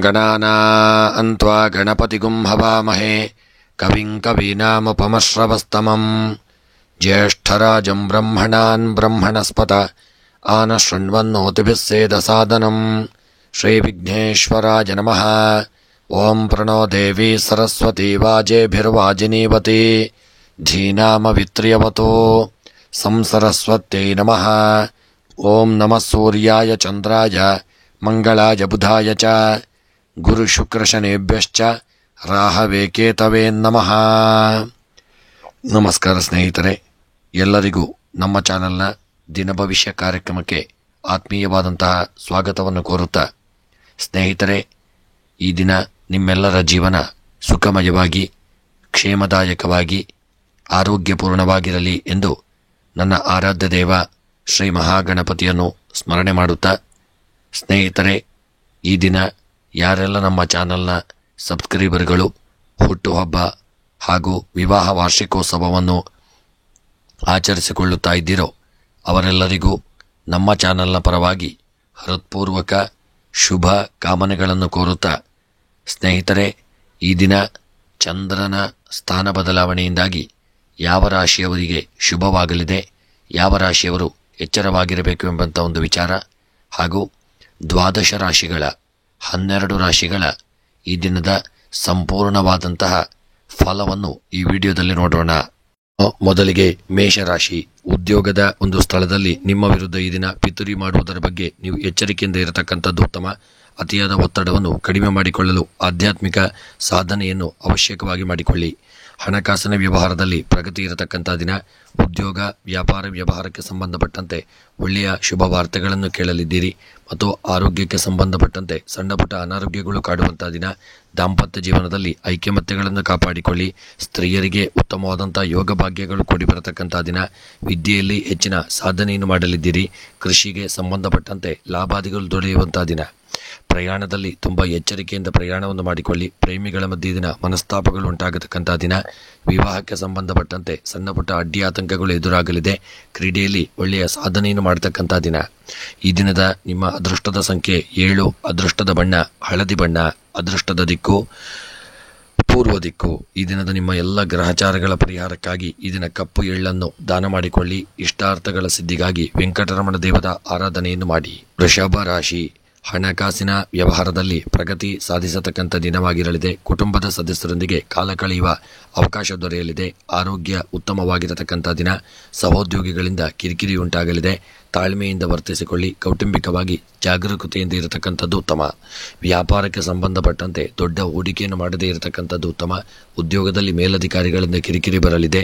ಗಣಾನಾನ್ತ್ವಾ ಗಣಪತಿಗುಂ ಹವಾಮಹೇ ಕವಿಂ ಕವೀನಾಮುಪಮಶ್ರವಸ್ತಮಂ ಜ್ಯೇಷ್ಠರಾಜಂ ಬ್ರಹ್ಮಣಾನ್ ಬ್ರಹ್ಮಣಸ್ಪತ ಆನಶೃಣ್ವನ್ನೋತಿಭಿಸ್ಸೇದಸಾದನಂ ಶ್ರೀವಿಘ್ನೇಶ್ವರಾಯ ನಮಃ. ಓಂ ಪ್ರಣೋ ದೇವಿ ಸರಸ್ವತಿ ವಾಜೇಭಿರ್ವಾಜಿನೀವತಿ ಧೀನಾಮವಿತ್ರ್ಯವತೋ ಸಂಸರಸ್ವತ್ಯೈ ನಮಃ. ಓಂ ನಮಃ ಸೂರ್ಯಾಯ ಚಂದ್ರಾಯ ಮಂಗಳಾಯ ಬುಧಾಯ ಚ ಗುರುಶುಕ್ರಶನೇಭ್ಯಶ್ಚ ರಾಹವೇ ಕೇತವೇ ನಮಃ. ನಮಸ್ಕಾರ ಸ್ನೇಹಿತರೆ, ಎಲ್ಲರಿಗೂ ನಮ್ಮ ಚಾನೆಲ್ನ ದಿನಭವಿಷ್ಯ ಕಾರ್ಯಕ್ರಮಕ್ಕೆ ಆತ್ಮೀಯವಾದಂತಹ ಸ್ವಾಗತವನ್ನು ಕೋರುತ್ತಾ, ಸ್ನೇಹಿತರೆ, ಈ ದಿನ ನಿಮ್ಮೆಲ್ಲರ ಜೀವನ ಸುಖಮಯವಾಗಿ ಕ್ಷೇಮದಾಯಕವಾಗಿ ಆರೋಗ್ಯಪೂರ್ಣವಾಗಿರಲಿ ಎಂದು ನನ್ನ ಆರಾಧ್ಯ ದೇವ ಶ್ರೀ ಮಹಾಗಣಪತಿಯನ್ನು ಸ್ಮರಣೆ ಮಾಡುತ್ತಾ, ಸ್ನೇಹಿತರೆ, ಈ ದಿನ ಯಾರೆಲ್ಲ ನಮ್ಮ ಚಾನಲ್ನ ಸಬ್ಸ್ಕ್ರೈಬರ್ಗಳು ಹುಟ್ಟುಹಬ್ಬ ಹಾಗೂ ವಿವಾಹ ವಾರ್ಷಿಕೋತ್ಸವವನ್ನು ಆಚರಿಸಿಕೊಳ್ಳುತ್ತಾ ಇದ್ದೀರೋ ಅವರೆಲ್ಲರಿಗೂ ನಮ್ಮ ಚಾನಲ್ನ ಪರವಾಗಿ ಹೃತ್ಪೂರ್ವಕ ಶುಭ ಕಾಮನೆಗಳನ್ನು ಕೋರುತ್ತಾ, ಸ್ನೇಹಿತರೆ, ಈ ದಿನ ಚಂದ್ರನ ಸ್ಥಾನ ಬದಲಾವಣೆಯಿಂದಾಗಿ ಯಾವ ರಾಶಿಯವರಿಗೆ ಶುಭವಾಗಲಿದೆ, ಯಾವ ರಾಶಿಯವರು ಎಚ್ಚರವಾಗಿರಬೇಕು ಎಂಬಂಥ ಒಂದು ವಿಚಾರ ಹಾಗೂ 12 ರಾಶಿಗಳ 12 ರಾಶಿಗಳ ಈ ದಿನದ ಸಂಪೂರ್ಣವಾದಂತಹ ಫಲವನ್ನು ಈ ವಿಡಿಯೋದಲ್ಲಿ ನೋಡೋಣ. ಮೊದಲಿಗೆ ಮೇಷರಾಶಿ. ಉದ್ಯೋಗದ ಒಂದು ಸ್ಥಳದಲ್ಲಿ ನಿಮ್ಮ ವಿರುದ್ಧ ಈ ದಿನ ಪಿತೂರಿ ಮಾಡುವುದರ ಬಗ್ಗೆ ನೀವು ಎಚ್ಚರಿಕೆಯಿಂದ ಇರತಕ್ಕಂಥದ್ದು ಉತ್ತಮ. ಅತಿಯಾದ ಒತ್ತಡವನ್ನು ಕಡಿಮೆ ಮಾಡಿಕೊಳ್ಳಲು ಆಧ್ಯಾತ್ಮಿಕ ಸಾಧನೆಯನ್ನು ಅವಶ್ಯಕವಾಗಿ ಮಾಡಿಕೊಳ್ಳಿ. ಹಣಕಾಸಿನ ವ್ಯವಹಾರದಲ್ಲಿ ಪ್ರಗತಿ ಇರತಕ್ಕಂಥ ದಿನ. ಉದ್ಯೋಗ ವ್ಯಾಪಾರ ವ್ಯವಹಾರಕ್ಕೆ ಸಂಬಂಧಪಟ್ಟಂತೆ ಒಳ್ಳೆಯ ಶುಭ ವಾರ್ತೆಗಳನ್ನು ಕೇಳಲಿದ್ದೀರಿ ಮತ್ತು ಆರೋಗ್ಯಕ್ಕೆ ಸಂಬಂಧಪಟ್ಟಂತೆ ಸಣ್ಣ ಪುಟ್ಟ ಅನಾರೋಗ್ಯಗಳು ಕಾಡುವಂಥ ದಿನ. ದಾಂಪತ್ಯ ಜೀವನದಲ್ಲಿ ಐಕ್ಯಮತ್ಯಗಳನ್ನು ಕಾಪಾಡಿಕೊಳ್ಳಿ. ಸ್ತ್ರೀಯರಿಗೆ ಉತ್ತಮವಾದಂಥ ಯೋಗ ಭಾಗ್ಯಗಳು ಕೂಡಿ ಬರತಕ್ಕಂಥ ದಿನ. ವಿದ್ಯೆಯಲ್ಲಿ ಹೆಚ್ಚಿನ ಸಾಧನೆಯನ್ನು ಮಾಡಲಿದ್ದೀರಿ. ಕೃಷಿಗೆ ಸಂಬಂಧಪಟ್ಟಂತೆ ಲಾಭಾದಿಗಳು ದೊರೆಯುವಂಥ ದಿನ. ಪ್ರಯಾಣದಲ್ಲಿ ತುಂಬ ಎಚ್ಚರಿಕೆಯಿಂದ ಪ್ರಯಾಣವನ್ನು ಮಾಡಿಕೊಳ್ಳಿ. ಪ್ರೇಮಿಗಳ ಮಧ್ಯೆ ದಿನ ಮನಸ್ತಾಪಗಳು ಉಂಟಾಗತಕ್ಕಂಥ ದಿನ. ವಿವಾಹಕ್ಕೆ ಸಂಬಂಧಪಟ್ಟಂತೆ ಸಣ್ಣ ಪುಟ್ಟ ಅಡ್ಡಿ ಆತಂಕಗಳು ಎದುರಾಗಲಿದೆ. ಕ್ರೀಡೆಯಲ್ಲಿ ಒಳ್ಳೆಯ ಸಾಧನೆಯನ್ನು ಮಾಡತಕ್ಕಂಥ ದಿನ. ಈ ದಿನದ ನಿಮ್ಮ ಅದೃಷ್ಟದ ಸಂಖ್ಯೆ 7. ಅದೃಷ್ಟದ ಬಣ್ಣ ಹಳದಿ ಬಣ್ಣ. ಅದೃಷ್ಟದ ದಿಕ್ಕು ಪೂರ್ವ ದಿಕ್ಕು. ಈ ದಿನದ ನಿಮ್ಮ ಎಲ್ಲ ಗ್ರಹಚಾರಗಳ ಪರಿಹಾರಕ್ಕಾಗಿ ಈ ದಿನ ಕಪ್ಪು ಎಳ್ಳನ್ನು ದಾನ ಮಾಡಿಕೊಳ್ಳಿ. ಇಷ್ಟಾರ್ಥಗಳ ಸಿದ್ಧಿಗಾಗಿ ವೆಂಕಟರಮಣ ದೇವದ ಆರಾಧನೆಯನ್ನು ಮಾಡಿ. ವೃಷಭ ರಾಶಿ. ಹಣಕಾಸಿನ ವ್ಯವಹಾರದಲ್ಲಿ ಪ್ರಗತಿ ಸಾಧಿಸತಕ್ಕಂಥ ದಿನವಾಗಿರಲಿದೆ. ಕುಟುಂಬದ ಸದಸ್ಯರೊಂದಿಗೆ ಕಾಲ ಕಳೆಯುವ ಅವಕಾಶ ದೊರೆಯಲಿದೆ. ಆರೋಗ್ಯ ಉತ್ತಮವಾಗಿರತಕ್ಕಂಥ ದಿನ. ಸಹೋದ್ಯೋಗಿಗಳಿಂದ ಕಿರಿಕಿರಿ ಉಂಟಾಗಲಿದೆ. ತಾಳ್ಮೆಯಿಂದ ವರ್ತಿಸಿಕೊಳ್ಳಿ. ಕೌಟುಂಬಿಕವಾಗಿ ಜಾಗರೂಕತೆಯಿಂದ ಇರತಕ್ಕಂಥದ್ದು ಉತ್ತಮ. ವ್ಯಾಪಾರಕ್ಕೆ ಸಂಬಂಧಪಟ್ಟಂತೆ ದೊಡ್ಡ ಹೂಡಿಕೆಯನ್ನು ಮಾಡದೇ ಇರತಕ್ಕಂಥದ್ದು ಉತ್ತಮ. ಉದ್ಯೋಗದಲ್ಲಿ ಮೇಲಧಿಕಾರಿಗಳಿಂದ ಕಿರಿಕಿರಿ ಬರಲಿದೆ.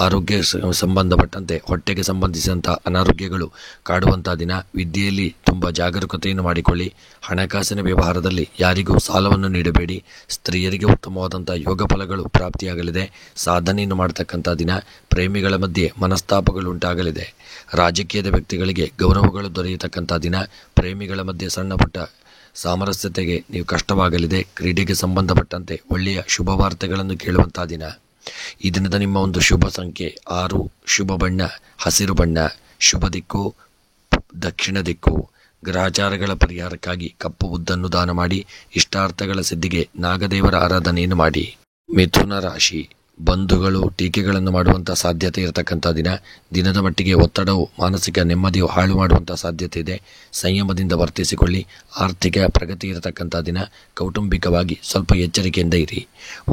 ಆರೋಗ್ಯ ಸಂಬಂಧಪಟ್ಟಂತೆ ಹೊಟ್ಟೆಗೆ ಸಂಬಂಧಿಸಿದಂಥ ಅನಾರೋಗ್ಯಗಳು ಕಾಡುವಂಥ ದಿನ. ವಿದ್ಯೆಯಲ್ಲಿ ತುಂಬ ಜಾಗರೂಕತೆಯನ್ನು ಮಾಡಿಕೊಳ್ಳಿ. ಹಣಕಾಸಿನ ವ್ಯವಹಾರದಲ್ಲಿ ಯಾರಿಗೂ ಸಾಲವನ್ನು ನೀಡಬೇಡಿ. ಸ್ತ್ರೀಯರಿಗೆ ಉತ್ತಮವಾದಂಥ ಯೋಗ ಫಲಗಳು ಪ್ರಾಪ್ತಿಯಾಗಲಿದೆ. ಸಾಧನೆಯನ್ನು ಮಾಡತಕ್ಕಂಥ ದಿನ. ಪ್ರೇಮಿಗಳ ಮಧ್ಯೆ ಮನಸ್ತಾಪಗಳು ಉಂಟಾಗಲಿದೆ. ರಾಜಕೀಯದ ವ್ಯಕ್ತಿಗಳಿಗೆ ಗೌರವಗಳು ದೊರೆಯತಕ್ಕಂಥ ದಿನ. ಪ್ರೇಮಿಗಳ ಮಧ್ಯೆ ಸಣ್ಣ ಪುಟ್ಟ ಸಾಮರಸ್ಯತೆಗೆ ನೀವು ಕಷ್ಟವಾಗಲಿದೆ. ಕ್ರೀಡೆಗೆ ಸಂಬಂಧಪಟ್ಟಂತೆ ಒಳ್ಳೆಯ ಶುಭ ವಾರ್ತೆಗಳನ್ನು ಕೇಳುವಂಥ ದಿನ. ಈ ದಿನದ ನಿಮ್ಮ ಒಂದು ಶುಭ ಸಂಖ್ಯೆ 6. ಶುಭ ಬಣ್ಣ ಹಸಿರು ಬಣ್ಣ. ಶುಭ ದಿಕ್ಕು ದಕ್ಷಿಣ ದಿಕ್ಕು. ಗ್ರಹಚಾರಗಳ ಪರಿಹಾರಕ್ಕಾಗಿ ಕಪ್ಪು ಉದ್ದನ್ನು ದಾನ ಮಾಡಿ. ಇಷ್ಟಾರ್ಥಗಳ ಸಿದ್ಧಿಗೆ ನಾಗದೇವರ ಆರಾಧನೆಯನ್ನು ಮಾಡಿ. ಮಿಥುನ ರಾಶಿ. ಬಂಧುಗಳು ಟೀಕೆಗಳನ್ನು ಮಾಡುವಂಥ ಸಾಧ್ಯತೆ ಇರತಕ್ಕಂಥ ದಿನ. ದಿನದ ಮಟ್ಟಿಗೆ ಒತ್ತಡವು ಮಾನಸಿಕ ನೆಮ್ಮದಿಯು ಹಾಳು ಮಾಡುವಂಥ ಸಾಧ್ಯತೆ ಇದೆ. ಸಂಯಮದಿಂದ ವರ್ತಿಸಿಕೊಳ್ಳಿ. ಆರ್ಥಿಕ ಪ್ರಗತಿ ಇರತಕ್ಕಂಥ ದಿನ. ಕೌಟುಂಬಿಕವಾಗಿ ಸ್ವಲ್ಪ ಎಚ್ಚರಿಕೆಯಿಂದ ಇರಿ.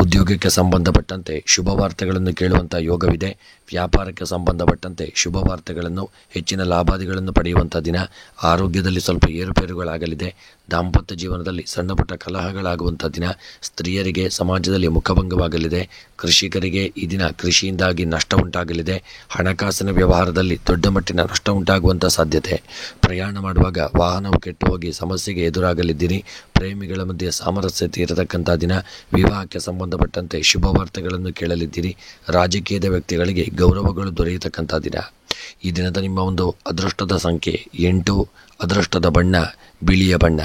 ಉದ್ಯೋಗಕ್ಕೆ ಸಂಬಂಧಪಟ್ಟಂತೆ ಶುಭ ವಾರ್ತೆಗಳನ್ನು ಕೇಳುವಂಥ ಯೋಗವಿದೆ. ವ್ಯಾಪಾರಕ್ಕೆ ಸಂಬಂಧಪಟ್ಟಂತೆ ಶುಭ ವಾರ್ತೆಗಳನ್ನು ಹೆಚ್ಚಿನ ಲಾಭಾದಿಗಳನ್ನು ಪಡೆಯುವಂಥ ದಿನ. ಆರೋಗ್ಯದಲ್ಲಿ ಸ್ವಲ್ಪ ಏರುಪೇರುಗಳಾಗಲಿದೆ. ದಾಂಪತ್ಯ ಜೀವನದಲ್ಲಿ ಸಣ್ಣ ಪುಟ್ಟ ಕಲಹಗಳಾಗುವಂಥ ದಿನ. ಸ್ತ್ರೀಯರಿಗೆ ಸಮಾಜದಲ್ಲಿ ಮುಖಭಂಗವಾಗಲಿದೆ. ಕೃಷಿಕರಿಗೆ ಈ ದಿನ ಕೃಷಿಯಿಂದಾಗಿ ನಷ್ಟ ಉಂಟಾಗಲಿದೆ. ಹಣಕಾಸಿನ ವ್ಯವಹಾರದಲ್ಲಿ ದೊಡ್ಡ ಮಟ್ಟಿನ ನಷ್ಟ ಉಂಟಾಗುವಂಥ ಸಾಧ್ಯತೆ. ಪ್ರಯಾಣ ಮಾಡುವಾಗ ವಾಹನವು ಕೆಟ್ಟು ಹೋಗಿ ಸಮಸ್ಯೆಗೆ ಎದುರಾಗಲಿದ್ದೀರಿ. ಪ್ರೇಮಿಗಳ ಮಧ್ಯೆ ಸಾಮರಸ್ಯತೆ ಇರತಕ್ಕಂಥ ದಿನ. ವಿವಾಹಕ್ಕೆ ಸಂಬಂಧಪಟ್ಟಂತೆ ಶುಭ ವಾರ್ತೆಗಳನ್ನು ಕೇಳಲಿದ್ದೀರಿ. ರಾಜಕೀಯದ ವ್ಯಕ್ತಿಗಳಿಗೆ ಗೌರವಗಳು ದೊರೆಯತಕ್ಕಂಥ ದಿನ. ಈ ದಿನದ ನಿಮ್ಮ ಒಂದು ಅದೃಷ್ಟದ ಸಂಖ್ಯೆ 8. ಅದೃಷ್ಟದ ಬಣ್ಣ ಬಿಳಿಯ ಬಣ್ಣ.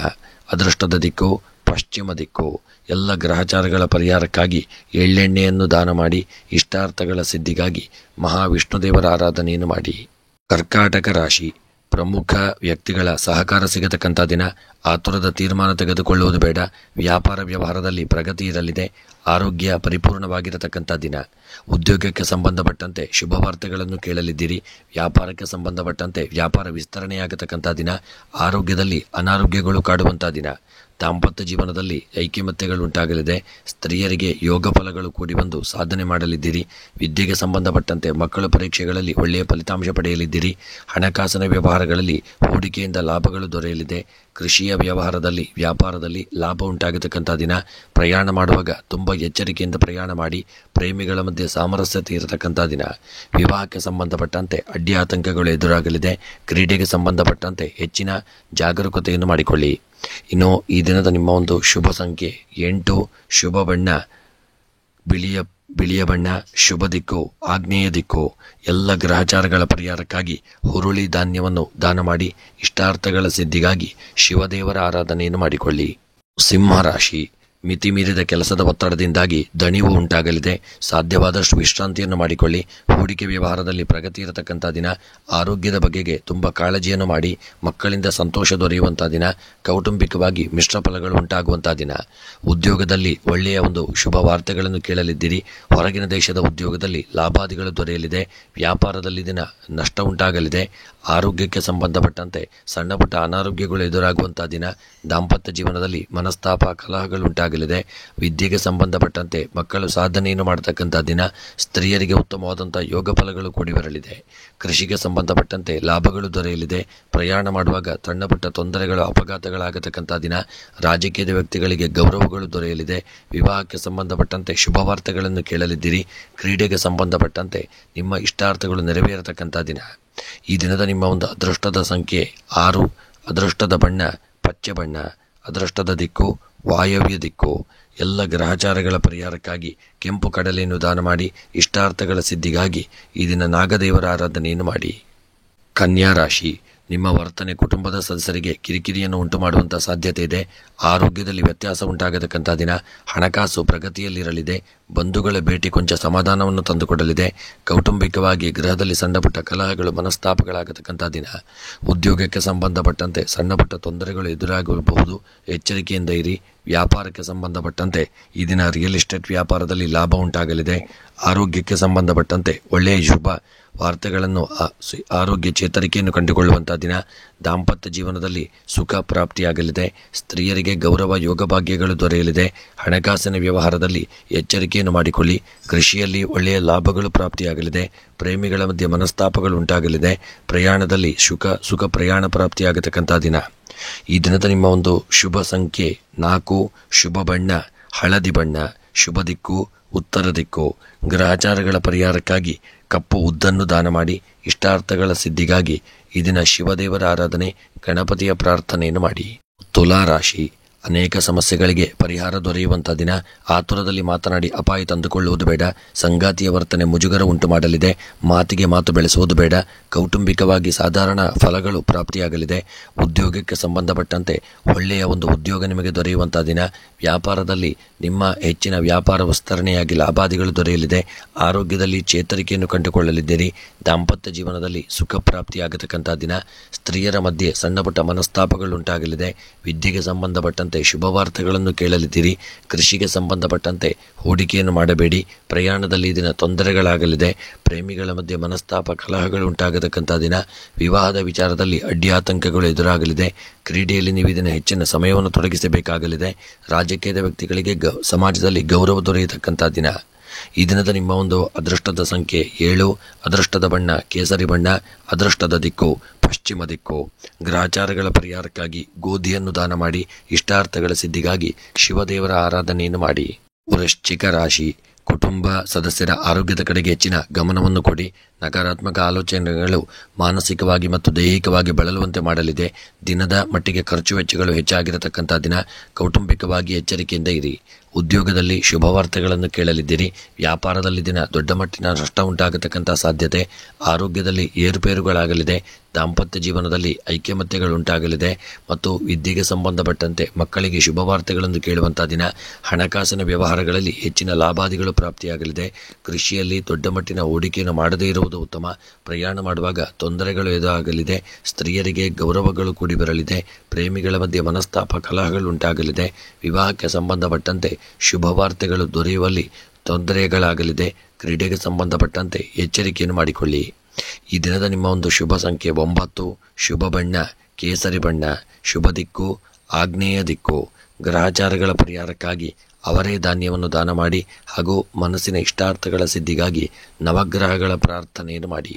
ಅದೃಷ್ಟದ ದಿಕ್ಕು ಪಶ್ಚಿಮ ದಿಕ್ಕು. ಎಲ್ಲ ಗ್ರಹಚಾರಗಳ ಪರಿಹಾರಕ್ಕಾಗಿ ಎಳ್ಳೆಣ್ಣೆಯನ್ನು ದಾನ ಮಾಡಿ. ಇಷ್ಟಾರ್ಥಗಳ ಸಿದ್ಧಿಗಾಗಿ ಮಹಾವಿಷ್ಣುದೇವರ ಆರಾಧನೆಯನ್ನು ಮಾಡಿ. ಕರ್ಕಾಟಕ ರಾಶಿ. ಪ್ರಮುಖ ವ್ಯಕ್ತಿಗಳ ಸಹಕಾರ ಸಿಗತಕ್ಕಂಥ ದಿನ. ಆತುರದ ತೀರ್ಮಾನ ತೆಗೆದುಕೊಳ್ಳುವುದು ಬೇಡ. ವ್ಯಾಪಾರ ವ್ಯವಹಾರದಲ್ಲಿ ಪ್ರಗತಿ ಇರಲಿದೆ. ಆರೋಗ್ಯ ಪರಿಪೂರ್ಣವಾಗಿರತಕ್ಕಂಥ ದಿನ. ಉದ್ಯೋಗಕ್ಕೆ ಸಂಬಂಧಪಟ್ಟಂತೆ ಶುಭ ವಾರ್ತೆಗಳನ್ನು ಕೇಳಲಿದ್ದೀರಿ. ವ್ಯಾಪಾರಕ್ಕೆ ಸಂಬಂಧಪಟ್ಟಂತೆ ವ್ಯಾಪಾರ ವಿಸ್ತರಣೆಯಾಗತಕ್ಕಂಥ ದಿನ. ಆರೋಗ್ಯದಲ್ಲಿ ಅನಾರೋಗ್ಯಗಳು ಕಾಡುವಂಥ ದಿನ. ದಾಂಪತ್ಯ ಜೀವನದಲ್ಲಿ ಐಕ್ಯಮತ್ಯಗಳು ಉಂಟಾಗಲಿದೆ. ಸ್ತ್ರೀಯರಿಗೆ ಯೋಗ ಫಲಗಳು ಕೂಡಿ ಬಂದು ಸಾಧನೆ ಮಾಡಲಿದ್ದೀರಿ. ವಿದ್ಯೆಗೆ ಸಂಬಂಧಪಟ್ಟಂತೆ ಮಕ್ಕಳ ಪರೀಕ್ಷೆಗಳಲ್ಲಿ ಒಳ್ಳೆಯ ಫಲಿತಾಂಶ ಪಡೆಯಲಿದ್ದೀರಿ. ಹಣಕಾಸಿನ ವ್ಯವಹಾರಗಳಲ್ಲಿ ಹೂಡಿಕೆಯಿಂದ ಲಾಭಗಳು ದೊರೆಯಲಿದೆ. ಕೃಷಿಯ ವ್ಯವಹಾರದಲ್ಲಿ ವ್ಯಾಪಾರದಲ್ಲಿ ಲಾಭ ಉಂಟಾಗತಕ್ಕಂಥ ದಿನ. ಪ್ರಯಾಣ ಮಾಡುವಾಗ ತುಂಬ ಎಚ್ಚರಿಕೆಯಿಂದ ಪ್ರಯಾಣ ಮಾಡಿ. ಪ್ರೇಮಿಗಳ ಮಧ್ಯೆ ಸಾಮರಸ್ಯತೆ ಇರತಕ್ಕಂಥ ದಿನ. ವಿವಾಹಕ್ಕೆ ಸಂಬಂಧಪಟ್ಟಂತೆ ಅಡ್ಡಿ ಆತಂಕಗಳು ಎದುರಾಗಲಿದೆ. ಕ್ರೀಡೆಗೆ ಸಂಬಂಧಪಟ್ಟಂತೆ ಹೆಚ್ಚಿನ ಜಾಗರೂಕತೆಯನ್ನು ಮಾಡಿಕೊಳ್ಳಿ. ಇನ್ನು ಈ ದಿನದ ನಿಮ್ಮ ಒಂದು ಶುಭ ಸಂಖ್ಯೆ 8. ಶುಭ ಬಣ್ಣ ಬಿಳಿಯ ಬಣ್ಣ. ಶುಭ ದಿಕ್ಕು ಆಗ್ನೇಯ ದಿಕ್ಕು. ಎಲ್ಲ ಗ್ರಹಚಾರಗಳ ಪರಿಹಾರಕ್ಕಾಗಿ ಹುರುಳಿ ಧಾನ್ಯವನ್ನು ದಾನ ಮಾಡಿ. ಇಷ್ಟಾರ್ಥಗಳ ಸಿದ್ಧಿಗಾಗಿ ಶಿವದೇವರ ಆರಾಧನೆಯನ್ನು ಮಾಡಿಕೊಳ್ಳಿ. ಸಿಂಹ ರಾಶಿ. ಮಿತಿ ಮೀರಿದ ಕೆಲಸದ ಒತ್ತಡದಿಂದಾಗಿ ದಣಿವು ಉಂಟಾಗಲಿದೆ. ಸಾಧ್ಯವಾದಷ್ಟು ವಿಶ್ರಾಂತಿಯನ್ನು ಮಾಡಿಕೊಳ್ಳಿ. ಹೂಡಿಕೆ ವ್ಯವಹಾರದಲ್ಲಿ ಪ್ರಗತಿ ಇರತಕ್ಕಂಥ ದಿನ. ಆರೋಗ್ಯದ ಬಗೆಗೆ ತುಂಬ ಕಾಳಜಿಯನ್ನು ಮಾಡಿ. ಮಕ್ಕಳಿಂದ ಸಂತೋಷ ದೊರೆಯುವಂಥ ದಿನ. ಕೌಟುಂಬಿಕವಾಗಿ ಮಿಶ್ರ ಫಲಗಳು ಉಂಟಾಗುವಂಥ ದಿನ. ಉದ್ಯೋಗದಲ್ಲಿ ಒಳ್ಳೆಯ ಒಂದು ಶುಭ ವಾರ್ತೆಗಳನ್ನು ಕೇಳಲಿದ್ದೀರಿ. ಹೊರಗಿನ ದೇಶದ ಉದ್ಯೋಗದಲ್ಲಿ ಲಾಭಾದಿಗಳು ದೊರೆಯಲಿದೆ. ವ್ಯಾಪಾರದಲ್ಲಿ ದಿನ ನಷ್ಟ ಉಂಟಾಗಲಿದೆ. ಆರೋಗ್ಯಕ್ಕೆ ಸಂಬಂಧಪಟ್ಟಂತೆ ಸಣ್ಣ ಪುಟ್ಟ ಅನಾರೋಗ್ಯಗಳು ಎದುರಾಗುವಂಥ ದಿನ. ದಾಂಪತ್ಯ ಜೀವನದಲ್ಲಿ ಮನಸ್ತಾಪ ಕಲಹಗಳು ಉಂಟಾಗಲಿದೆ. ವಿದ್ಯೆಗೆ ಸಂಬಂಧಪಟ್ಟಂತೆ ಮಕ್ಕಳು ಸಾಧನೆಯನ್ನು ಮಾಡತಕ್ಕಂಥ ದಿನ. ಸ್ತ್ರೀಯರಿಗೆ ಉತ್ತಮವಾದಂಥ ಯೋಗ ಫಲಗಳು ಕೂಡಿ ಬರಲಿದೆ. ಕೃಷಿಗೆ ಸಂಬಂಧಪಟ್ಟಂತೆ ಲಾಭಗಳು ದೊರೆಯಲಿದೆ. ಪ್ರಯಾಣ ಮಾಡುವಾಗ ಸಣ್ಣ ಪುಟ್ಟ ತೊಂದರೆಗಳು ಅಪಘಾತಗಳಾಗತಕ್ಕಂಥ ದಿನ. ರಾಜಕೀಯದ ವ್ಯಕ್ತಿಗಳಿಗೆ ಗೌರವಗಳು ದೊರೆಯಲಿದೆ. ವಿವಾಹಕ್ಕೆ ಸಂಬಂಧಪಟ್ಟಂತೆ ಶುಭ ವಾರ್ತೆಗಳನ್ನು ಕೇಳಲಿದ್ದೀರಿ. ಕ್ರೀಡೆಗೆ ಸಂಬಂಧಪಟ್ಟಂತೆ ನಿಮ್ಮ ಇಷ್ಟಾರ್ಥಗಳು ನೆರವೇರತಕ್ಕಂಥ ದಿನ. ಈ ದಿನದ ನಿಮ್ಮ ಒಂದು ಅದೃಷ್ಟದ ಸಂಖ್ಯೆ 6. ಅದೃಷ್ಟದ ಬಣ್ಣ ಪಚ್ಚೆ ಬಣ್ಣ. ಅದೃಷ್ಟದ ದಿಕ್ಕು ವಾಯವ್ಯ ದಿಕ್ಕು. ಎಲ್ಲ ಗ್ರಹಚಾರಗಳ ಪರಿಹಾರಕ್ಕಾಗಿ ಕೆಂಪು ಕಡಲೆಯನ್ನು ದಾನ ಮಾಡಿ. ಇಷ್ಟಾರ್ಥಗಳ ಸಿದ್ಧಿಗಾಗಿ ಈ ದಿನ ನಾಗದೇವರ ಆರಾಧನೆಯನ್ನು ಮಾಡಿ. ಕನ್ಯಾ ರಾಶಿ. ನಿಮ್ಮ ವರ್ತನೆ ಕುಟುಂಬದ ಸದಸ್ಯರಿಗೆ ಕಿರಿಕಿರಿಯನ್ನು ಉಂಟು ಮಾಡುವಂಥ ಸಾಧ್ಯತೆ ಇದೆ. ಆರೋಗ್ಯದಲ್ಲಿ ವ್ಯತ್ಯಾಸ ಉಂಟಾಗತಕ್ಕಂಥ ದಿನ. ಹಣಕಾಸು ಪ್ರಗತಿಯಲ್ಲಿರಲಿದೆ. ಬಂಧುಗಳ ಭೇಟಿ ಕೊಂಚ ಸಮಾಧಾನವನ್ನು ತಂದುಕೊಡಲಿದೆ. ಕೌಟುಂಬಿಕವಾಗಿ ಗೃಹದಲ್ಲಿ ಸಣ್ಣ ಪುಟ್ಟ ಕಲಹಗಳು ಮನಸ್ತಾಪಗಳಾಗತಕ್ಕಂಥ ದಿನ. ಉದ್ಯೋಗಕ್ಕೆ ಸಂಬಂಧಪಟ್ಟಂತೆ ಸಣ್ಣ ಪುಟ್ಟ ತೊಂದರೆಗಳು ಎದುರಾಗಬಹುದು. ಎಚ್ಚರಿಕೆಯಿಂದ ಇರಿ. ವ್ಯಾಪಾರಕ್ಕೆ ಸಂಬಂಧಪಟ್ಟಂತೆ ಈ ದಿನ ರಿಯಲ್ ಎಸ್ಟೇಟ್ ವ್ಯಾಪಾರದಲ್ಲಿ ಲಾಭ ಉಂಟಾಗಲಿದೆ. ಆರೋಗ್ಯಕ್ಕೆ ಸಂಬಂಧಪಟ್ಟಂತೆ ಒಳ್ಳೆಯ ಶುಭ ವಾರ್ತೆಗಳನ್ನು ಆರೋಗ್ಯ ಚೇತರಿಕೆಯನ್ನು ಕಂಡುಕೊಳ್ಳುವಂಥ ದಿನ. ದಾಂಪತ್ಯ ಜೀವನದಲ್ಲಿ ಸುಖ ಪ್ರಾಪ್ತಿಯಾಗಲಿದೆ. ಸ್ತ್ರೀಯರಿಗೆ ಗೌರವ ಯೋಗ ಭಾಗ್ಯಗಳು ದೊರೆಯಲಿದೆ. ಹಣಕಾಸಿನ ವ್ಯವಹಾರದಲ್ಲಿ ಎಚ್ಚರಿಕೆಯನ್ನು ಮಾಡಿಕೊಳ್ಳಿ. ಕೃಷಿಯಲ್ಲಿ ಒಳ್ಳೆಯ ಲಾಭಗಳು ಪ್ರಾಪ್ತಿಯಾಗಲಿದೆ. ಪ್ರೇಮಿಗಳ ಮಧ್ಯೆ ಮನಸ್ತಾಪಗಳು ಉಂಟಾಗಲಿದೆ. ಪ್ರಯಾಣದಲ್ಲಿ ಸುಖ ಪ್ರಯಾಣ ಪ್ರಾಪ್ತಿಯಾಗತಕ್ಕಂಥ ದಿನ. ಈ ದಿನದ ನಿಮ್ಮ ಒಂದು ಶುಭ ಸಂಖ್ಯೆ 4. ಶುಭ ಬಣ್ಣ ಹಳದಿ ಬಣ್ಣ. ಶುಭ ದಿಕ್ಕು ಉತ್ತರ ದಿಕ್ಕು. ಗ್ರಹಚಾರಗಳ ಪರಿಹಾರಕ್ಕಾಗಿ ಕಪ್ಪು ಉದ್ದನ್ನು ದಾನ ಮಾಡಿ. ಇಷ್ಟಾರ್ಥಗಳ ಸಿದ್ಧಿಗಾಗಿ ಈ ದಿನ ಶಿವದೇವರ ಆರಾಧನೆ, ಗಣಪತಿಯ ಪ್ರಾರ್ಥನೆಯನ್ನು ಮಾಡಿ. ತುಲಾ ರಾಶಿ. ಅನೇಕ ಸಮಸ್ಯೆಗಳಿಗೆ ಪರಿಹಾರ ದೊರೆಯುವಂಥ ದಿನ. ಆತುರದಲ್ಲಿ ಮಾತನಾಡಿ ಅಪಾಯ ತಂದುಕೊಳ್ಳುವುದು ಬೇಡ. ಸಂಗಾತಿಯ ವರ್ತನೆ ಮುಜುಗರ ಉಂಟು ಮಾಡಲಿದೆ. ಮಾತಿಗೆ ಮಾತು ಬೆಳೆಸುವುದು ಬೇಡ. ಕೌಟುಂಬಿಕವಾಗಿ ಸಾಧಾರಣ ಫಲಗಳು ಪ್ರಾಪ್ತಿಯಾಗಲಿದೆ. ಉದ್ಯೋಗಕ್ಕೆ ಸಂಬಂಧಪಟ್ಟಂತೆ ಒಳ್ಳೆಯ ಒಂದು ಉದ್ಯೋಗ ನಿಮಗೆ ದೊರೆಯುವಂಥ ದಿನ. ವ್ಯಾಪಾರದಲ್ಲಿ ನಿಮ್ಮ ಹೆಚ್ಚಿನ ವ್ಯಾಪಾರ ವಿಸ್ತರಣೆಯಾಗಿ ಲಾಭಾದಿಗಳು ದೊರೆಯಲಿದೆ. ಆರೋಗ್ಯದಲ್ಲಿ ಚೇತರಿಕೆಯನ್ನು ಕಂಡುಕೊಳ್ಳಲಿದ್ದೀರಿ. ದಾಂಪತ್ಯ ಜೀವನದಲ್ಲಿ ಸುಖ ಪ್ರಾಪ್ತಿಯಾಗತಕ್ಕಂಥ ದಿನ. ಸ್ತ್ರೀಯರ ಮಧ್ಯೆ ಸಣ್ಣ ಪುಟ್ಟ ಮನಸ್ತಾಪಗಳುಂಟಾಗಲಿದೆ. ವಿದ್ಯೆಗೆ ಸಂಬಂಧಪಟ್ಟಂತೆ ಶುಭ ವಾರ್ತೆಗಳನ್ನು ಕೇಳಲಿದ್ದೀರಿ. ಕೃಷಿಗೆ ಸಂಬಂಧಪಟ್ಟಂತೆ ಹೂಡಿಕೆಯನ್ನು ಮಾಡಬೇಡಿ. ಪ್ರಯಾಣದಲ್ಲಿ ದಿನ ತೊಂದರೆಗಳಾಗಲಿದೆ. ಪ್ರೇಮಿಗಳ ಮಧ್ಯೆ ಮನಸ್ತಾಪ ಕಲಹಗಳು ಉಂಟಾಗತಕ್ಕಂಥ ದಿನ. ವಿವಾಹದ ವಿಚಾರದಲ್ಲಿ ಅಡ್ಡಿ ಆತಂಕಗಳು ಎದುರಾಗಲಿದೆ. ಕ್ರೀಡೆಯಲ್ಲಿ ನೀವು ಇದನ್ನು ಹೆಚ್ಚಿನ ಸಮಯವನ್ನು ತೊಡಗಿಸಬೇಕಾಗಲಿದೆ. ರಾಜಕೀಯದ ವ್ಯಕ್ತಿಗಳಿಗೆ ಸಮಾಜದಲ್ಲಿ ಗೌರವ ದೊರೆಯತಕ್ಕಂಥ ದಿನ. ಈ ದಿನದ ನಿಮ್ಮ ಒಂದು ಅದೃಷ್ಟದ ಸಂಖ್ಯೆ 7. ಅದೃಷ್ಟದ ಬಣ್ಣ ಕೇಸರಿ ಬಣ್ಣ. ಅದೃಷ್ಟದ ದಿಕ್ಕು ಪಶ್ಚಿಮ ದಿಕ್ಕು. ಗ್ರಹಚಾರಗಳ ಪರಿಹಾರಕ್ಕಾಗಿ ಗೋಧಿಯನ್ನು ದಾನ ಮಾಡಿ. ಇಷ್ಟಾರ್ಥಗಳ ಸಿದ್ಧಿಗಾಗಿ ಶಿವದೇವರ ಆರಾಧನೆಯನ್ನು ಮಾಡಿ. ವೃಶ್ಚಿಕ ರಾಶಿ. ಕುಟುಂಬ ಸದಸ್ಯರ ಆರೋಗ್ಯದ ಕಡೆಗೆ ಹೆಚ್ಚಿನ ಗಮನವನ್ನು ಕೊಡಿ. ನಕಾರಾತ್ಮಕ ಆಲೋಚನೆಗಳು ಮಾನಸಿಕವಾಗಿ ಮತ್ತು ದೈಹಿಕವಾಗಿ ಬಳಲುವಂತೆ ಮಾಡಲಿದೆ. ದಿನದ ಮಟ್ಟಿಗೆ ಖರ್ಚು ವೆಚ್ಚಗಳು ಹೆಚ್ಚಾಗಿರತಕ್ಕಂಥ ದಿನ. ಕೌಟುಂಬಿಕವಾಗಿ ಎಚ್ಚರಿಕೆಯಿಂದ ಇರಿ. ಉದ್ಯೋಗದಲ್ಲಿ ಶುಭ ವಾರ್ತೆಗಳನ್ನು ಕೇಳಲಿದ್ದೀರಿ. ವ್ಯಾಪಾರದಲ್ಲಿ ದಿನ ದೊಡ್ಡ ಮಟ್ಟಿನ ನಷ್ಟ ಉಂಟಾಗತಕ್ಕಂಥ ಸಾಧ್ಯತೆ. ಆರೋಗ್ಯದಲ್ಲಿ ಏರುಪೇರುಗಳಾಗಲಿದೆ. ದಾಂಪತ್ಯ ಜೀವನದಲ್ಲಿ ಐಕ್ಯಮತ್ಯಗಳುಂಟಾಗಲಿದೆ ಮತ್ತು ವಿದ್ಯೆಗೆ ಸಂಬಂಧಪಟ್ಟಂತೆ ಮಕ್ಕಳಿಗೆ ಶುಭ ವಾರ್ತೆಗಳನ್ನು ಕೇಳುವಂತಹ ದಿನ. ಹಣಕಾಸಿನ ವ್ಯವಹಾರಗಳಲ್ಲಿ ಹೆಚ್ಚಿನ ಲಾಭಾದಿಗಳು ಪ್ರಾಪ್ತಿಯಾಗಲಿದೆ. ಕೃಷಿಯಲ್ಲಿ ದೊಡ್ಡ ಮಟ್ಟಿನ ಹೂಡಿಕೆಯನ್ನು ಮಾಡದೇ ಇರುವುದು ಉತ್ತಮ. ಪ್ರಯಾಣ ಮಾಡುವಾಗ ತೊಂದರೆಗಳು ಎದುರಾಗಲಿದೆ. ಸ್ತ್ರೀಯರಿಗೆ ಗೌರವಗಳು ಕೂಡಿ ಬರಲಿದೆ. ಪ್ರೇಮಿಗಳ ಮಧ್ಯೆ ಮನಸ್ತಾಪ ಕಲಹಗಳು ಉಂಟಾಗಲಿದೆ. ವಿವಾಹಕ್ಕೆ ಸಂಬಂಧಪಟ್ಟಂತೆ ಶುಭ ವಾರ್ತೆಗಳು ದೊರೆಯುವಲ್ಲಿ ತೊಂದರೆಗಳಾಗಲಿದೆ. ಕ್ರೀಡೆಗೆ ಸಂಬಂಧಪಟ್ಟಂತೆ ಎಚ್ಚರಿಕೆಯನ್ನು ಮಾಡಿಕೊಳ್ಳಿ. ಈ ದಿನದ ನಿಮ್ಮ ಒಂದು ಶುಭ ಸಂಖ್ಯೆ 9. ಶುಭ ಬಣ್ಣ ಕೇಸರಿ ಬಣ್ಣ. ಶುಭ ದಿಕ್ಕು ಆಗ್ನೇಯ ದಿಕ್ಕು. ಗ್ರಹಚಾರಗಳ ಪರಿಹಾರಕ್ಕಾಗಿ ಅವರೇ ಧಾನ್ಯವನ್ನು ದಾನ ಮಾಡಿ ಹಾಗೂ ಮನಸ್ಸಿನ ಇಷ್ಟಾರ್ಥಗಳ ಸಿದ್ಧಿಗಾಗಿ ನವಗ್ರಹಗಳ ಪ್ರಾರ್ಥನೆಯನ್ನು ಮಾಡಿ.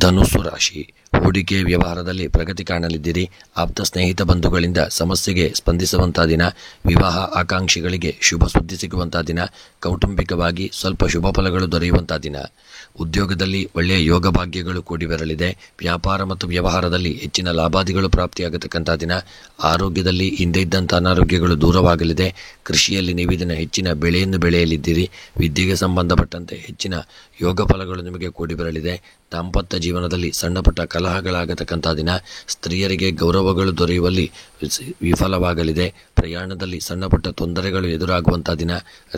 ಧನುಸ್ಸು ರಾಶಿ. ಹೂಡಿಕೆ ವ್ಯವಹಾರದಲ್ಲಿ ಪ್ರಗತಿ ಕಾಣಲಿದ್ದೀರಿ. ಆಪ್ತ ಸ್ನೇಹಿತ ಬಂಧುಗಳಿಂದ ಸಮಸ್ಯೆಗೆ ಸ್ಪಂದಿಸುವಂತಹ ದಿನ. ವಿವಾಹ ಆಕಾಂಕ್ಷಿಗಳಿಗೆ ಶುಭ ಸುದ್ದಿ ಸಿಗುವಂತಹ ದಿನ. ಕೌಟುಂಬಿಕವಾಗಿ ಸ್ವಲ್ಪ ಶುಭ ಫಲಗಳು ದೊರೆಯುವಂತಹ ದಿನ. ಉದ್ಯೋಗದಲ್ಲಿ ಒಳ್ಳೆಯ ಯೋಗ ಭಾಗ್ಯಗಳು ಕೂಡಿ ಬರಲಿದೆ. ವ್ಯಾಪಾರ ಮತ್ತು ವ್ಯವಹಾರದಲ್ಲಿ ಹೆಚ್ಚಿನ ಲಾಭಾದಿಗಳು ಪ್ರಾಪ್ತಿಯಾಗತಕ್ಕಂತಹ ದಿನ. ಆರೋಗ್ಯದಲ್ಲಿ ಹಿಂದೆ ಇದ್ದಂಥ ಅನಾರೋಗ್ಯಗಳು ದೂರವಾಗಲಿದೆ. ಕೃಷಿಯಲ್ಲಿ ನೀವು ಇದನ್ನು ಹೆಚ್ಚಿನ ಬೆಳೆಯನ್ನು ಬೆಳೆಯಲಿದ್ದೀರಿ. ವಿದ್ಯೆಗೆ ಸಂಬಂಧಪಟ್ಟಂತೆ ಹೆಚ್ಚಿನ ಯೋಗ ಫಲಗಳು ನಿಮಗೆ ಕೂಡಿ ಬರಲಿದೆ. ದಾಂಪತ್ಯ ಜೀವನದಲ್ಲಿ ಸಣ್ಣ ಪುಟ್ಟ ಕಲಹಗಳಾಗತಕ್ಕಂಥ ದಿನ. ಸ್ತ್ರೀಯರಿಗೆ ಗೌರವಗಳು ದೊರೆಯುವಲ್ಲಿ ವಿಫಲವಾಗಲಿದೆ. ಪ್ರಯಾಣದಲ್ಲಿ ಸಣ್ಣ ಪುಟ್ಟ ತೊಂದರೆಗಳು ಎದುರಾಗುವಂಥ ದಿನ.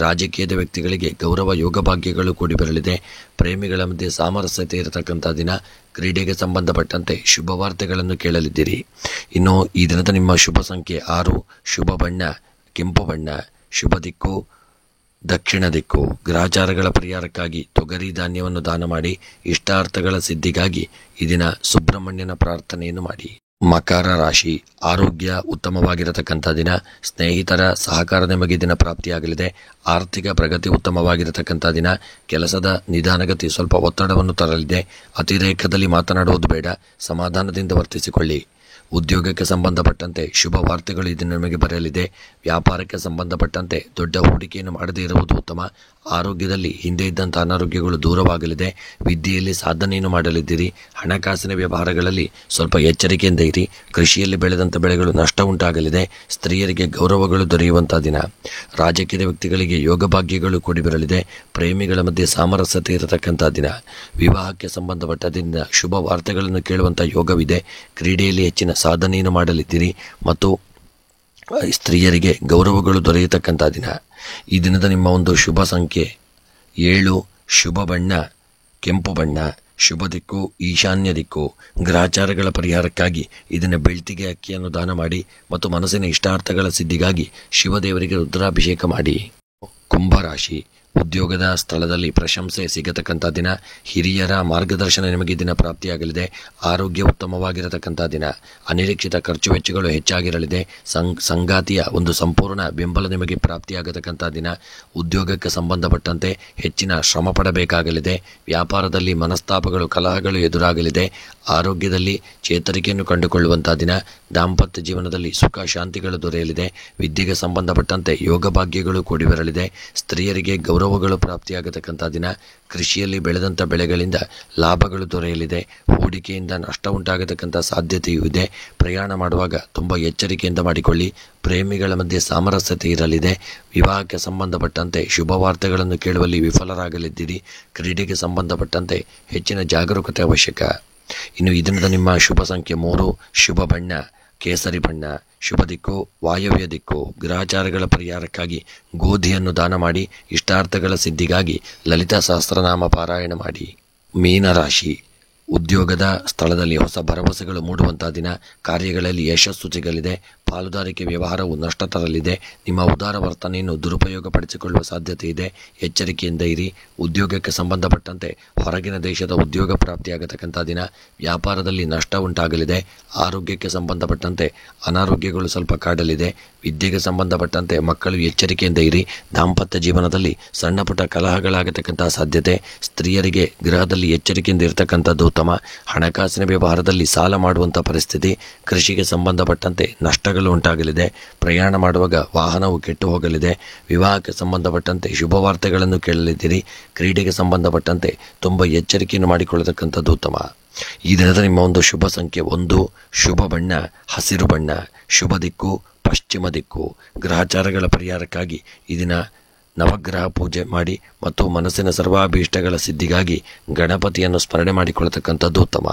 ರಾಜಕೀಯದ ವ್ಯಕ್ತಿಗಳಿಗೆ ಗೌರವ ಯೋಗ ಭಾಗ್ಯಗಳು ಕೂಡಿ ಬರಲಿದೆ. ಪ್ರೇಮಿಗಳ ಮಧ್ಯೆ ಸಾಮರಸ್ಯತೆ ಇರತಕ್ಕಂಥ ದಿನ. ಕ್ರೀಡೆಗೆ ಸಂಬಂಧಪಟ್ಟಂತೆ ಶುಭ ವಾರ್ತೆಗಳನ್ನು ಕೇಳಲಿದ್ದೀರಿ. ಇನ್ನು ಈ ದಿನದ ನಿಮ್ಮ ಶುಭ ಸಂಖ್ಯೆ 6. ಶುಭ ಬಣ್ಣ ಕೆಂಪು ಬಣ್ಣ. ಶುಭ ದಿಕ್ಕು ದಕ್ಷಿಣ ದಿಕ್ಕು. ಗ್ರಹಚಾರಗಳ ಪರಿಹಾರಕ್ಕಾಗಿ ತೊಗರಿ ಧಾನ್ಯವನ್ನು ದಾನ ಮಾಡಿ. ಇಷ್ಟಾರ್ಥಗಳ ಸಿದ್ಧಿಗಾಗಿ ಈ ದಿನ ಸುಬ್ರಹ್ಮಣ್ಯನ ಪ್ರಾರ್ಥನೆಯನ್ನು ಮಾಡಿ. ಮಕರ ರಾಶಿ. ಆರೋಗ್ಯ ಉತ್ತಮವಾಗಿರತಕ್ಕಂಥ ದಿನ. ಸ್ನೇಹಿತರ ಸಹಕಾರ ನಿಮಗೆ ದಿನ ಪ್ರಾಪ್ತಿಯಾಗಲಿದೆ. ಆರ್ಥಿಕ ಪ್ರಗತಿ ಉತ್ತಮವಾಗಿರತಕ್ಕಂಥ ದಿನ. ಕೆಲಸದ ನಿಧಾನಗತಿ ಸ್ವಲ್ಪ ಒತ್ತಡವನ್ನು ತರಲಿದೆ. ಅತಿರೇಕದಲ್ಲಿ ಮಾತನಾಡುವುದು ಬೇಡ. ಸಮಾಧಾನದಿಂದ ವರ್ತಿಸಿಕೊಳ್ಳಿ. ಉದ್ಯೋಗಕ್ಕೆ ಸಂಬಂಧಪಟ್ಟಂತೆ ಶುಭ ವಾರ್ತೆಗಳು ಇದು ನಿಮಗೆ ಬರಲಿದೆ. ವ್ಯಾಪಾರಕ್ಕೆ ಸಂಬಂಧಪಟ್ಟಂತೆ ದೊಡ್ಡ ಹೂಡಿಕೆಯನ್ನು ಮಾಡದೇ ಇರುವುದು ಉತ್ತಮ. ಆರೋಗ್ಯದಲ್ಲಿ ಹಿಂದೆ ಇದ್ದಂಥ ಅನಾರೋಗ್ಯಗಳು ದೂರವಾಗಲಿದೆ. ವಿದ್ಯೆಯಲ್ಲಿ ಸಾಧನೆಯನ್ನು ಮಾಡಲಿದ್ದೀರಿ. ಹಣಕಾಸಿನ ವ್ಯವಹಾರಗಳಲ್ಲಿ ಸ್ವಲ್ಪ ಎಚ್ಚರಿಕೆಯಿಂದ ಇರಿ. ಕೃಷಿಯಲ್ಲಿ ಬೆಳೆದಂಥ ಬೆಳೆಗಳು ನಷ್ಟ ಉಂಟಾಗಲಿದೆ. ಸ್ತ್ರೀಯರಿಗೆ ಗೌರವಗಳು ದೊರೆಯುವಂಥ ದಿನ. ರಾಜಕೀಯದ ವ್ಯಕ್ತಿಗಳಿಗೆ ಯೋಗ ಭಾಗ್ಯಗಳು ಕೂಡಿ ಬರಲಿದೆ. ಪ್ರೇಮಿಗಳ ಮಧ್ಯೆ ಸಾಮರಸ್ಯತೆ ಇರತಕ್ಕಂಥ ದಿನ. ವಿವಾಹಕ್ಕೆ ಸಂಬಂಧಪಟ್ಟ ದಿನ ಶುಭ ವಾರ್ತೆಗಳನ್ನು ಕೇಳುವಂಥ ಯೋಗವಿದೆ. ಕ್ರೀಡೆಯಲ್ಲಿ ಹೆಚ್ಚಿನ ಸಾಧನೆಯನ್ನು ಮಾಡಲಿದ್ದೀರಿ ಮತ್ತು ಸ್ತ್ರೀಯರಿಗೆ ಗೌರವಗಳು ದೊರೆಯತಕ್ಕಂಥ ದಿನ. ಈ ದಿನದ ನಿಮ್ಮ ಒಂದು ಶುಭ ಸಂಖ್ಯೆ 7. ಶುಭ ಬಣ್ಣ ಕೆಂಪು ಬಣ್ಣ. ಶುಭ ದಿಕ್ಕು ಈಶಾನ್ಯ ದಿಕ್ಕು. ಗ್ರಹಚಾರಗಳ ಪರಿಹಾರಕ್ಕಾಗಿ ಇದನ್ನು ಬೆಳ್ತಿಗೆ ಅಕ್ಕಿಯನ್ನು ದಾನ ಮಾಡಿ ಮತ್ತು ಮನಸ್ಸಿನ ಇಷ್ಟಾರ್ಥಗಳ ಸಿದ್ಧಿಗಾಗಿ ಶಿವದೇವರಿಗೆ ರುದ್ರಾಭಿಷೇಕ ಮಾಡಿ. ಕುಂಭರಾಶಿ. ಉದ್ಯೋಗದ ಸ್ಥಳದಲ್ಲಿ ಪ್ರಶಂಸೆ ಸಿಗತಕ್ಕಂಥ ದಿನ. ಹಿರಿಯರ ಮಾರ್ಗದರ್ಶನ ನಿಮಗೆ ದಿನ ಪ್ರಾಪ್ತಿಯಾಗಲಿದೆ. ಆರೋಗ್ಯ ಉತ್ತಮವಾಗಿರತಕ್ಕಂಥ ದಿನ. ಅನಿರೀಕ್ಷಿತ ಖರ್ಚು ವೆಚ್ಚಗಳು ಹೆಚ್ಚಾಗಿರಲಿದೆ. ಸಂಗಾತಿಯ ಒಂದು ಸಂಪೂರ್ಣ ಬೆಂಬಲ ನಿಮಗೆ ಪ್ರಾಪ್ತಿಯಾಗತಕ್ಕಂಥ ದಿನ. ಉದ್ಯೋಗಕ್ಕೆ ಸಂಬಂಧಪಟ್ಟಂತೆ ಹೆಚ್ಚಿನ ಶ್ರಮ ಪಡಬೇಕಾಗಲಿದೆ. ವ್ಯಾಪಾರದಲ್ಲಿ ಮನಸ್ತಾಪಗಳು ಕಲಹಗಳು ಎದುರಾಗಲಿದೆ. ಆರೋಗ್ಯದಲ್ಲಿ ಚೇತರಿಕೆಯನ್ನು ಕಂಡುಕೊಳ್ಳುವಂಥ ದಿನ. ದಾಂಪತ್ಯ ಜೀವನದಲ್ಲಿ ಸುಖ ಶಾಂತಿಗಳು ದೊರೆಯಲಿದೆ. ವಿದ್ಯೆಗೆ ಸಂಬಂಧಪಟ್ಟಂತೆ ಯೋಗ ಭಾಗ್ಯಗಳು ಕೂಡಿ ಬರಲಿದೆ. ಸ್ತ್ರೀಯರಿಗೆ ಗೌರವಗಳು ಪ್ರಾಪ್ತಿಯಾಗತಕ್ಕಂಥ ದಿನ. ಕೃಷಿಯಲ್ಲಿ ಬೆಳೆದಂಥ ಬೆಳೆಗಳಿಂದ ಲಾಭಗಳು ದೊರೆಯಲಿದೆ. ಹೂಡಿಕೆಯಿಂದ ನಷ್ಟ ಉಂಟಾಗತಕ್ಕಂಥ ಸಾಧ್ಯತೆಯೂ ಇದೆ. ಪ್ರಯಾಣ ಮಾಡುವಾಗ ತುಂಬ ಎಚ್ಚರಿಕೆಯಿಂದ ಮಾಡಿಕೊಳ್ಳಿ. ಪ್ರೇಮಿಗಳ ಮಧ್ಯೆ ಸಾಮರಸ್ಯತೆ ಇರಲಿದೆ. ವಿವಾಹಕ್ಕೆ ಸಂಬಂಧಪಟ್ಟಂತೆ ಶುಭ ವಾರ್ತೆಗಳನ್ನು ಕೇಳುವಲ್ಲಿ ವಿಫಲರಾಗಲಿದ್ದೀರಿ. ಕ್ರೀಡೆಗೆ ಸಂಬಂಧಪಟ್ಟಂತೆ ಹೆಚ್ಚಿನ ಜಾಗರೂಕತೆ ಅವಶ್ಯಕ. ಇನ್ನು ಈ ದಿನದ ನಿಮ್ಮ ಶುಭ ಸಂಖ್ಯೆ 3. ಶುಭ ಬಣ್ಣ ಕೇಸರಿ ಬಣ್ಣ. ಶುಭ ದಿಕ್ಕು ವಾಯವ್ಯ ದಿಕ್ಕು. ಗ್ರಹಚಾರಗಳ ಪರಿಹಾರಕ್ಕಾಗಿ ಗೋಧಿಯನ್ನು ದಾನ ಮಾಡಿ. ಇಷ್ಟಾರ್ಥಗಳ ಸಿದ್ಧಿಗಾಗಿ ಲಲಿತಾ ಸಹಸ್ರನಾಮ ಪಾರಾಯಣ ಮಾಡಿ. ಮೀನರಾಶಿ. ಉದ್ಯೋಗದ ಸ್ಥಳದಲ್ಲಿ ಹೊಸ ಭರವಸೆಗಳು ಮೂಡುವಂತಹ ದಿನ. ಕಾರ್ಯಗಳಲ್ಲಿ ಯಶಸ್ಸು ಸಿಗಲಿದೆ. ಪಾಲುದಾರಿಕೆ ವ್ಯವಹಾರವು ನಷ್ಟ ತರಲಿದೆ. ನಿಮ್ಮ ಉದಾರ ವರ್ತನೆಯನ್ನು ದುರುಪಯೋಗ ಪಡಿಸಿಕೊಳ್ಳುವ ಸಾಧ್ಯತೆ ಇದೆ. ಎಚ್ಚರಿಕೆಯಿಂದ ಇರಿ. ಉದ್ಯೋಗಕ್ಕೆ ಸಂಬಂಧಪಟ್ಟಂತೆ ಹೊರಗಿನ ದೇಶದ ಉದ್ಯೋಗ ಪ್ರಾಪ್ತಿಯಾಗತಕ್ಕಂಥ ದಿನ. ವ್ಯಾಪಾರದಲ್ಲಿ ನಷ್ಟ ಉಂಟಾಗಲಿದೆ. ಆರೋಗ್ಯಕ್ಕೆ ಸಂಬಂಧಪಟ್ಟಂತೆ ಅನಾರೋಗ್ಯಗಳು ಸ್ವಲ್ಪ ಕಾಡಲಿದೆ. ವಿದ್ಯೆಗೆ ಸಂಬಂಧಪಟ್ಟಂತೆ ಮಕ್ಕಳು ಎಚ್ಚರಿಕೆಯಿಂದ ಇರಿ. ದಾಂಪತ್ಯ ಜೀವನದಲ್ಲಿ ಸಣ್ಣ ಪುಟ್ಟ ಕಲಹಗಳಾಗತಕ್ಕಂತಹ ಸಾಧ್ಯತೆ. ಸ್ತ್ರೀಯರಿಗೆ ಗೃಹದಲ್ಲಿ ಎಚ್ಚರಿಕೆಯಿಂದ ಇರತಕ್ಕಂಥದ್ದು ಉತ್ತಮ. ಹಣಕಾಸಿನ ವ್ಯವಹಾರದಲ್ಲಿ ಸಾಲ ಮಾಡುವಂಥ ಪರಿಸ್ಥಿತಿ. ಕೃಷಿಗೆ ಸಂಬಂಧಪಟ್ಟಂತೆ ನಷ್ಟಗಳು ಉಂಟಾಗಲಿದೆ. ಪ್ರಯಾಣ ಮಾಡುವಾಗ ವಾಹನವು ಕೆಟ್ಟು ಹೋಗಲಿದೆ. ವಿವಾಹಕ್ಕೆ ಸಂಬಂಧಪಟ್ಟಂತೆ ಶುಭ ವಾರ್ತೆಗಳನ್ನು ಕೇಳಲಿದ್ದೀರಿ. ಕ್ರೀಡೆಗೆ ಸಂಬಂಧಪಟ್ಟಂತೆ ತುಂಬ ಎಚ್ಚರಿಕೆಯನ್ನು ಮಾಡಿಕೊಳ್ಳತಕ್ಕಂಥದ್ದು ಉತ್ತಮ. ಈ ದಿನದ ನಿಮ್ಮ ಒಂದು ಶುಭ ಸಂಖ್ಯೆ 1. ಶುಭ ಬಣ್ಣ ಹಸಿರು ಬಣ್ಣ. ಶುಭ ದಿಕ್ಕು ಪಶ್ಚಿಮ ದಿಕ್ಕು. ಗ್ರಹಚಾರಗಳ ಪರಿಹಾರಕ್ಕಾಗಿ ಈ ದಿನ ನವಗ್ರಹ ಪೂಜೆ ಮಾಡಿ ಮತ್ತು ಮನಸ್ಸಿನ ಸರ್ವಾಭೀಷ್ಟಗಳ ಸಿದ್ಧಿಗಾಗಿ ಗಣಪತಿಯನ್ನು ಸ್ಮರಣೆ ಮಾಡಿಕೊಳ್ಳತಕ್ಕಂಥದ್ದು ಉತ್ತಮ.